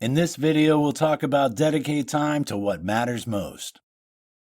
In this video, we'll talk about dedicate time to what matters most.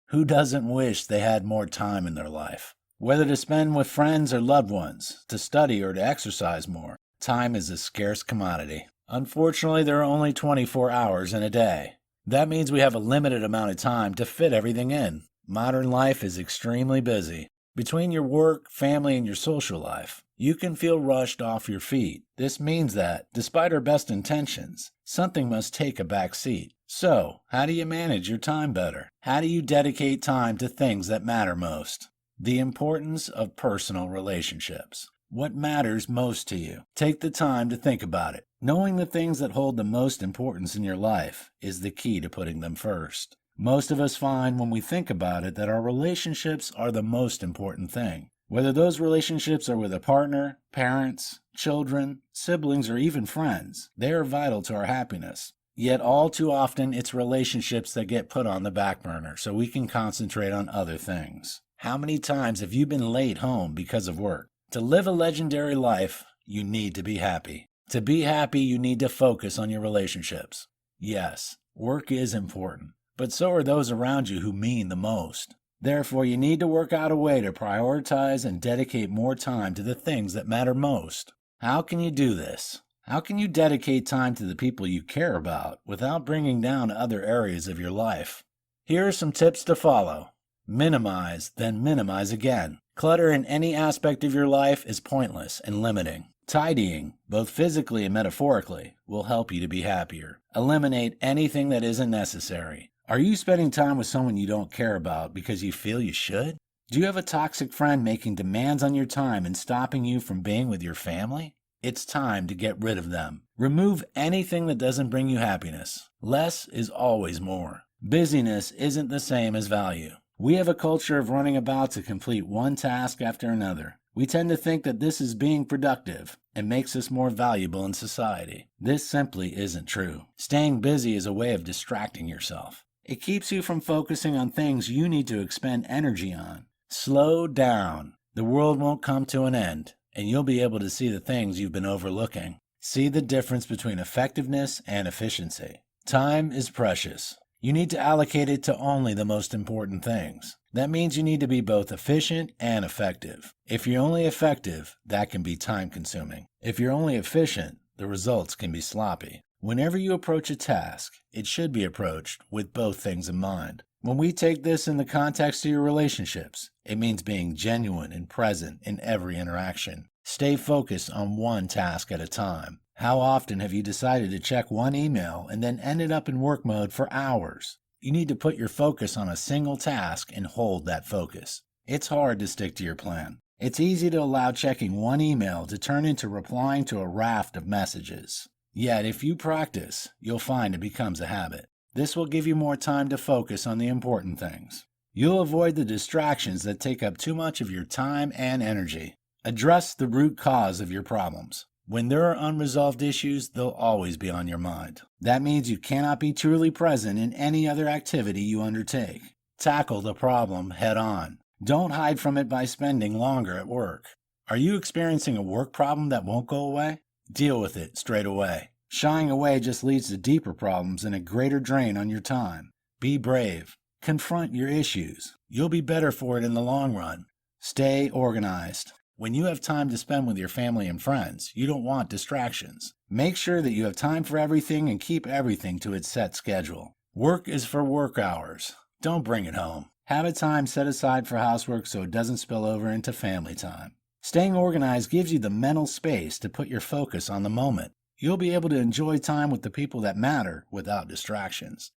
Who doesn't wish they had more time in their life? Whether to spend with friends or loved ones, to study or to exercise more, time is a scarce commodity. Unfortunately, there are only 24 hours in a day. That means we have a limited amount of time to fit everything in. Modern life is extremely busy. Between your work, family, and your social life, you can feel rushed off your feet. This means that, despite our best intentions, something must take a back seat. So, how do you manage your time better? How do you dedicate time to things that matter most? The importance of personal relationships. What matters most to you? Take the time to think about it. Knowing the things that hold the most importance in your life is the key to putting them first. Most of us find when we think about it that our relationships are the most important thing. Whether those relationships are with a partner, parents, children, siblings, or even friends, they are vital to our happiness. Yet all too often it's relationships that get put on the back burner so we can concentrate on other things. How many times have you been late home because of work? To live a legendary life, you need to be happy. To be happy, you need to focus on your relationships. Yes, work is important, but so are those around you who mean the most. Therefore, you need to work out a way to prioritize and dedicate more time to the things that matter most. How can you do this? How can you dedicate time to the people you care about without bringing down other areas of your life? Here are some tips to follow. Minimize, then minimize again. Clutter in any aspect of your life is pointless and limiting. Tidying, both physically and metaphorically, will help you to be happier. Eliminate anything that isn't necessary. Are you spending time with someone you don't care about because you feel you should? Do you have a toxic friend making demands on your time and stopping you from being with your family? It's time to get rid of them. Remove anything that doesn't bring you happiness. Less is always more. Busyness isn't the same as value. We have a culture of running about to complete one task after another. We tend to think that this is being productive and makes us more valuable in society. This simply isn't true. Staying busy is a way of distracting yourself. It keeps you from focusing on things you need to expend energy on. Slow down. The world won't come to an end, and you'll be able to see the things you've been overlooking. See the difference between effectiveness and efficiency. Time is precious. You need to allocate it to only the most important things. That means you need to be both efficient and effective. If you're only effective, that can be time-consuming. If you're only efficient, the results can be sloppy. Whenever you approach a task, it should be approached with both things in mind. When we take this in the context of your relationships, it means being genuine and present in every interaction. Stay focused on one task at a time. How often have you decided to check one email and then ended up in work mode for hours? You need to put your focus on a single task and hold that focus. It's hard to stick to your plan. It's easy to allow checking one email to turn into replying to a raft of messages. Yet if you practice, you'll find it becomes a habit. This will give you more time to focus on the important things. You'll avoid the distractions that take up too much of your time and energy. Address the root cause of your problems. When there are unresolved issues, they'll always be on your mind. That means you cannot be truly present in any other activity you undertake. Tackle the problem head on. Don't hide from it by spending longer at work. Are you experiencing a work problem that won't go away? Deal with it straight away. Shying away just leads to deeper problems and a greater drain on your time. Be brave. Confront your issues. You'll be better for it in the long run. Stay organized. When you have time to spend with your family and friends, you don't want distractions. Make sure that you have time for everything and keep everything to its set schedule. Work is for work hours. Don't bring it home. Have a time set aside for housework so it doesn't spill over into family time. Staying organized gives you the mental space to put your focus on the moment. You'll be able to enjoy time with the people that matter without distractions.